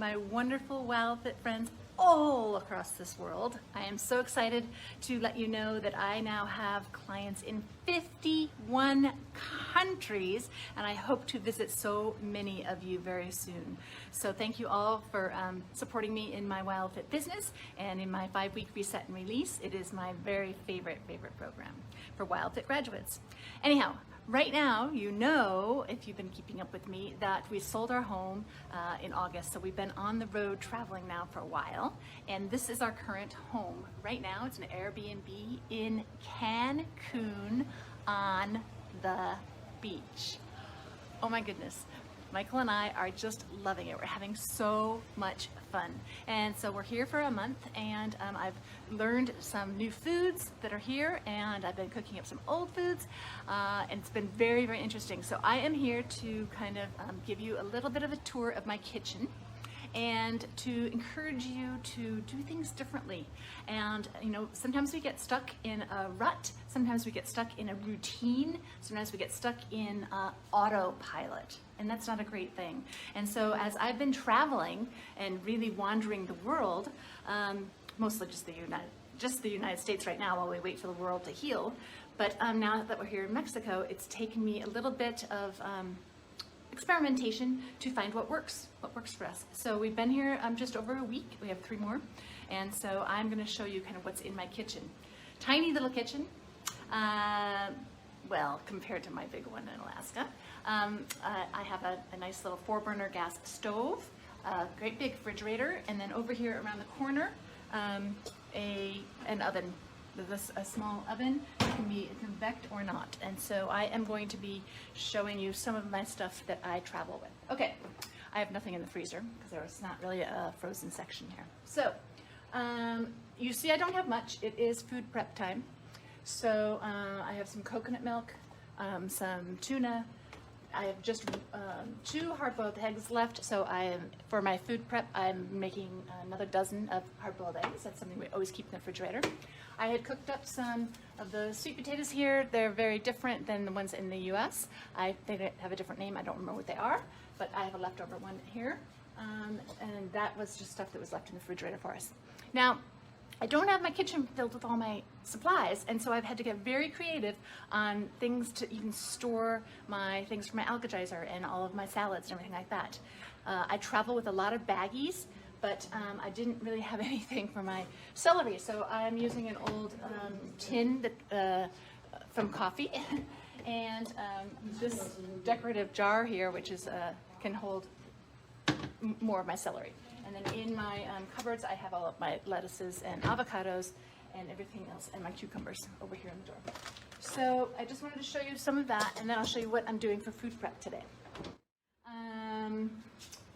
my wonderful WildFit friends all across this world. I am so excited to let you know that I now have clients in 51 countries, and I hope to visit so many of you very soon. So thank you all for supporting me in my WildFit business and in my 5-week reset and release. It is my very favorite program for WildFit graduates. Anyhow, right now, you know, if you've been keeping up with me, that we sold our home in August. So we've been on the road traveling now for a while. And this is our current home. Right now, it's an Airbnb in Cancun on the beach. Oh my goodness. Michael and I are just loving it. We're having so much fun. And so we're here for a month, and I've learned some new foods that are here, and I've been cooking up some old foods, and it's been very, very interesting. So I am here to kind of give you a little bit of a tour of my kitchen and to encourage you to do things differently. And you know, sometimes we get stuck in a rut, sometimes we get stuck in a routine, sometimes we get stuck in autopilot, and that's not a great thing. And so as I've been traveling and really wandering the world, mostly just the United States right now while we wait for the world to heal, but now that we're here in Mexico, it's taken me a little bit of experimentation to find what works for us. So we've been here just over a week. We have 3 more. And so I'm going to show you kind of what's in my kitchen. Tiny little kitchen. Well, compared to my big one in Alaska. I have a nice little 4-burner gas stove, a great big refrigerator, and then over here around the corner, an oven. A small oven. It can be convect or not. And so I am going to be showing you some of my stuff that I travel with. Okay, I have nothing in the freezer because there's not really a frozen section here. So you see I don't have much. It is food prep time. So I have some coconut milk, some tuna. I have just 2 hard-boiled eggs left, so for my food prep, I'm making another dozen of hard-boiled eggs. That's something we always keep in the refrigerator. I had cooked up some of the sweet potatoes here. They're very different than the ones in the U.S. They have a different name. I don't remember what they are, but I have a leftover one here, and that was just stuff that was left in the refrigerator for us. Now, I don't have my kitchen filled with all my supplies, and so I've had to get very creative on things to even store my things for my algagizer and all of my salads and everything like that. I travel with a lot of baggies, but I didn't really have anything for my celery, so I'm using an old tin from coffee, and this decorative jar here, which is can hold more of my celery. And then in my cupboards, I have all of my lettuces and avocados and everything else, and my cucumbers over here in the door. So I just wanted to show you some of that, and then I'll show you what I'm doing for food prep today.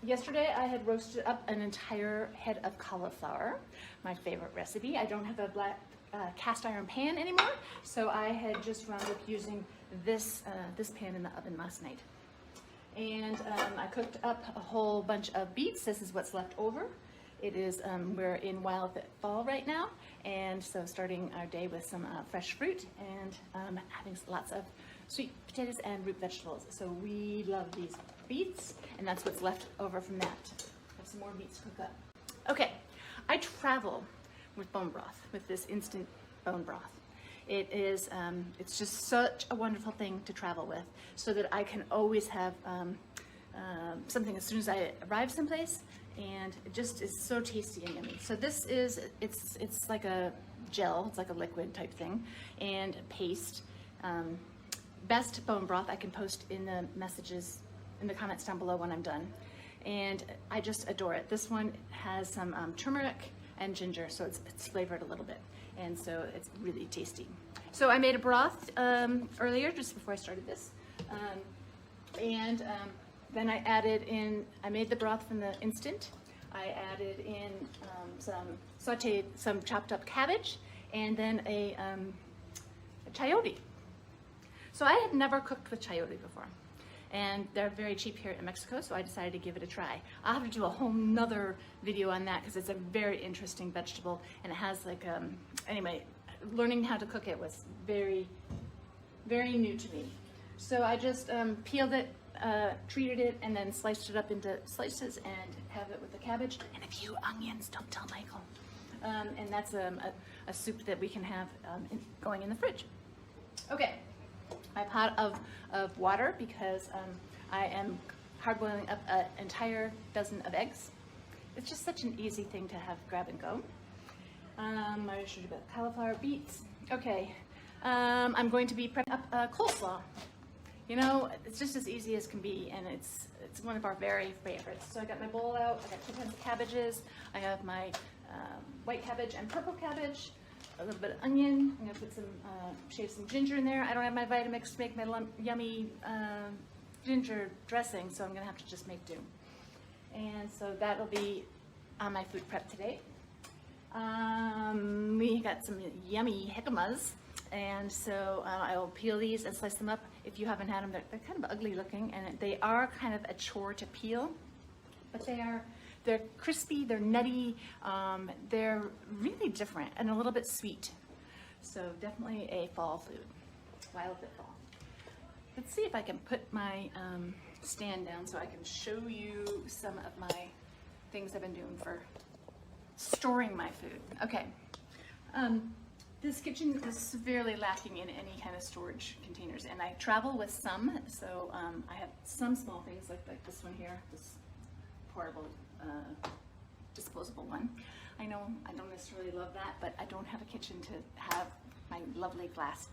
Yesterday, I had roasted up an entire head of cauliflower, my favorite recipe. I don't have a black cast iron pan anymore, so I had just wound up using this pan in the oven last night. And I cooked up a whole bunch of beets. This is what's left over. It is, we're in WildFit fall right now, and so starting our day with some fresh fruit and having lots of sweet potatoes and root vegetables. So we love these beets, and that's what's left over from that. I have some more beets to cook up. Okay, I travel with bone broth, with this instant bone broth. It is, it's just such a wonderful thing to travel with, so that I can always have something as soon as I arrive someplace, and it just is so tasty and yummy. So this is, it's like a gel, it's like a liquid type thing, and paste. Best bone broth I can post in the messages, in the comments down below when I'm done. And I just adore it. This one has some turmeric and ginger, so it's flavored a little bit. And so it's really tasty. So I made a broth earlier, just before I started this. Then I added in, I made the broth from the instant. I added in some chopped up cabbage, and then a chayote. So I had never cooked with chayote before. And they're very cheap here in Mexico, so I decided to give it a try. I'll have to do a whole nother video on that because it's a very interesting vegetable, and it has like, anyway, learning how to cook it was very, very new to me. So I just peeled it treated it and then sliced it up into slices and have it with the cabbage and a few onions. Don't tell Michael. And that's a soup that we can have going in the fridge. Okay, my pot of water because I am hard-boiling up an entire dozen of eggs. It's just such an easy thing to have grab and go. I should do cauliflower, beets. Okay, I'm going to be prepping up coleslaw. You know, it's just as easy as can be, and it's one of our very favorites. So I got my bowl out, I got 2 kinds of cabbages, I have my white cabbage and purple cabbage, a little bit of onion, I'm gonna put some, shave some ginger in there. I don't have my Vitamix to make my yummy ginger dressing, so I'm gonna have to just make do. And so that'll be on my food prep today. We got some yummy jicamas. And so I will peel these and slice them up. If you haven't had them, they're kind of ugly looking, and they are kind of a chore to peel, but they're crispy, they're nutty, they're really different and a little bit sweet. So definitely a fall food, WildFit fall. Let's see if I can put my stand down so I can show you some of my things I've been doing for storing my food. Okay. This kitchen is severely lacking in any kind of storage containers, and I travel with some, so I have some small things like this one here, this portable disposable one. I know I don't necessarily love that, but I don't have a kitchen to have my lovely glass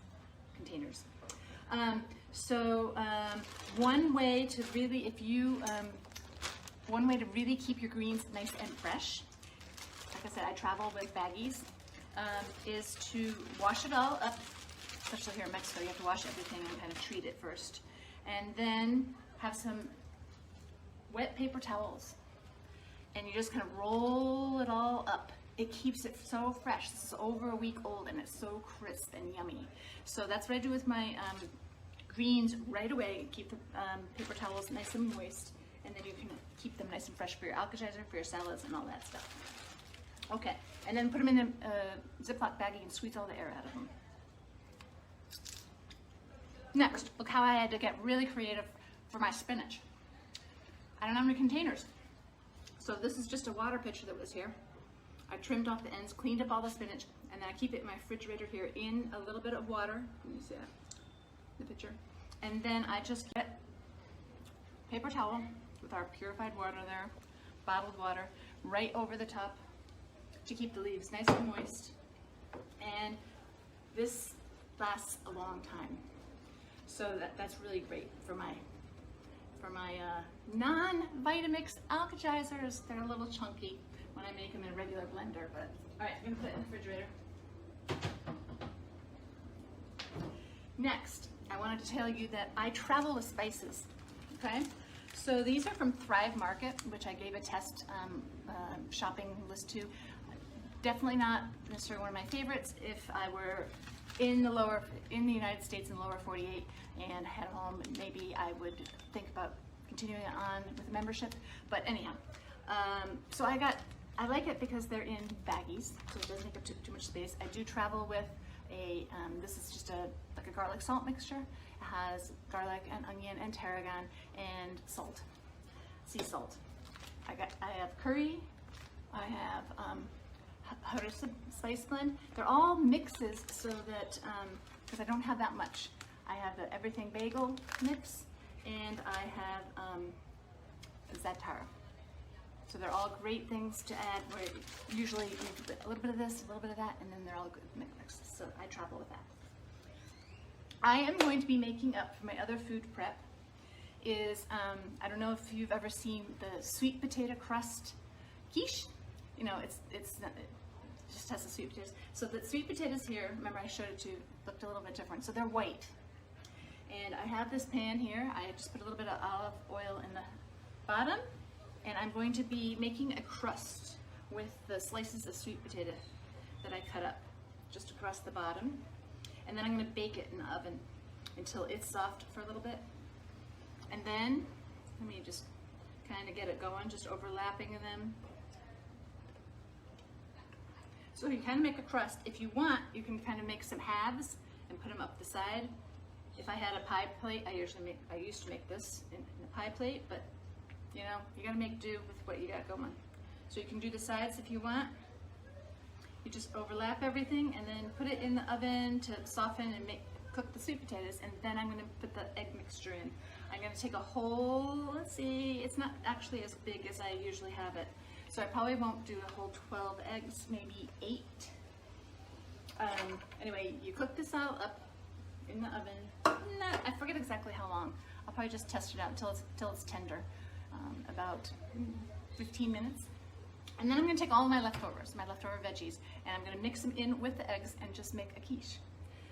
containers. One way to really keep your greens nice and fresh, like I said, I travel with baggies, is to wash it all up, especially here in Mexico. You have to wash everything and kind of treat it first. And then have some wet paper towels. And you just kind of roll it all up. It keeps it so fresh. This is over a week old and it's so crisp and yummy. So that's what I do with my greens right away. Keep the paper towels nice and moist. And then you can keep them nice and fresh for your alkalizer, for your salads, and all that stuff. Okay, and then put them in a Ziploc baggie and squeeze all the air out of them. Next, look how I had to get really creative for my spinach. I don't have any containers. So this is just a water pitcher that was here. I trimmed off the ends, cleaned up all the spinach, and then I keep it in my refrigerator here in a little bit of water. Let me see that, the pitcher. And then I just get paper towel with our purified water there, bottled water, right over the top, to keep the leaves nice and moist, and this lasts a long time. So that's really great for my non-Vitamix alkalizers. They're a little chunky when I make them in a regular blender, but all right, I'm gonna put it in the refrigerator. Next, I wanted to tell you that I travel with spices. Okay, so these are from Thrive Market, which I gave a test shopping list to. Definitely not necessarily one of my favorites. If I were in the United States in the lower 48 and had a home, maybe I would think about continuing on with a membership. But anyhow, so I like it because they're in baggies, so it doesn't take up too much space. I do travel with this is just like a garlic salt mixture. It has garlic and onion and tarragon and salt, sea salt. I have curry. I have harissa spice blend. They're all mixes so that, because I don't have that much. I have the everything bagel mix, and I have za'atar. So they're all great things to add, where usually you make a little bit of this, a little bit of that, and then they're all good mixes. So I travel with that. I am going to be making up for my other food prep is, I don't know if you've ever seen the sweet potato crust quiche. You know, it just has the sweet potatoes. So the sweet potatoes here, remember I showed it to you, looked a little bit different. So they're white. And I have this pan here. I just put a little bit of olive oil in the bottom. And I'm going to be making a crust with the slices of sweet potato that I cut up just across the bottom. And then I'm going to bake it in the oven until it's soft for a little bit. And then, let me just kind of get it going, just overlapping them. So you kind of make a crust. If you want, you can kind of make some halves and put them up the side. If I had a pie plate, I used to make this in a pie plate, but you know, you gotta make do with what you got going. So you can do the sides if you want. You just overlap everything and then put it in the oven to soften and cook the sweet potatoes, and then I'm gonna put the egg mixture in. I'm gonna take a whole, let's see, it's not actually as big as I usually have it. So I probably won't do a whole 12 eggs, maybe 8. Anyway, you cook this all up in the oven. I forget exactly how long. I'll probably just test it out until it's tender, about 15 minutes. And then I'm gonna take all my leftover veggies, and I'm gonna mix them in with the eggs and just make a quiche.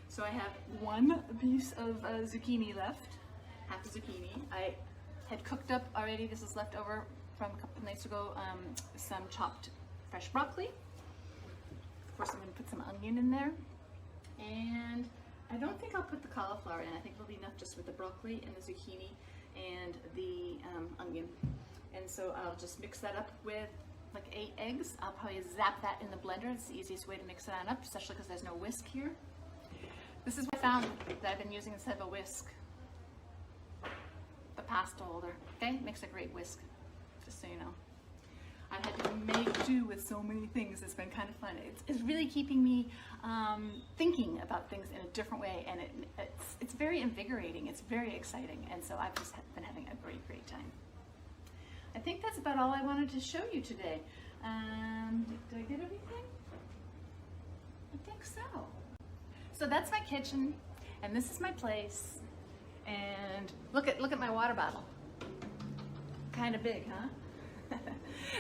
So I have one piece of zucchini left, half a zucchini. I had cooked up already, this is left over from a couple of nights ago, some chopped fresh broccoli. Of course, I'm gonna put some onion in there. And I don't think I'll put the cauliflower in. I think it'll be enough just with the broccoli and the zucchini and the onion. And so I'll just mix that up with like 8 eggs. I'll probably zap that in the blender. It's the easiest way to mix it on up, especially because there's no whisk here. This is what I found that I've been using instead of a whisk. The pasta holder, okay? Makes a great whisk, just so you know. I've had to make do with so many things. It's been kind of fun. It's really keeping me thinking about things in a different way, and it's very invigorating. It's very exciting, and so I've just been having a great time. I think that's about all I wanted to show you today. Did I get everything? I think so. So that's my kitchen, and this is my place. And look at my water bottle. Kind of big, huh?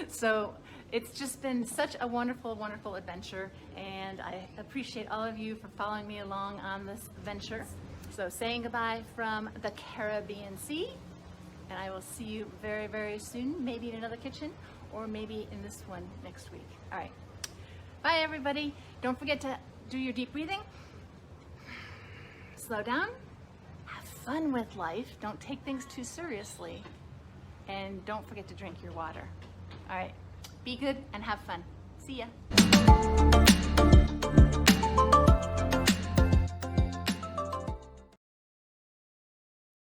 So it's just been such a wonderful adventure, and I appreciate all of you for following me along on this venture. So saying goodbye from the Caribbean Sea, and I will see you very soon, maybe in another kitchen or maybe in this one next week. All right, bye everybody. Don't forget to do your deep breathing, slow down, have fun with life, don't take things too seriously, and don't forget to drink your water. All right, be good and have fun. See ya.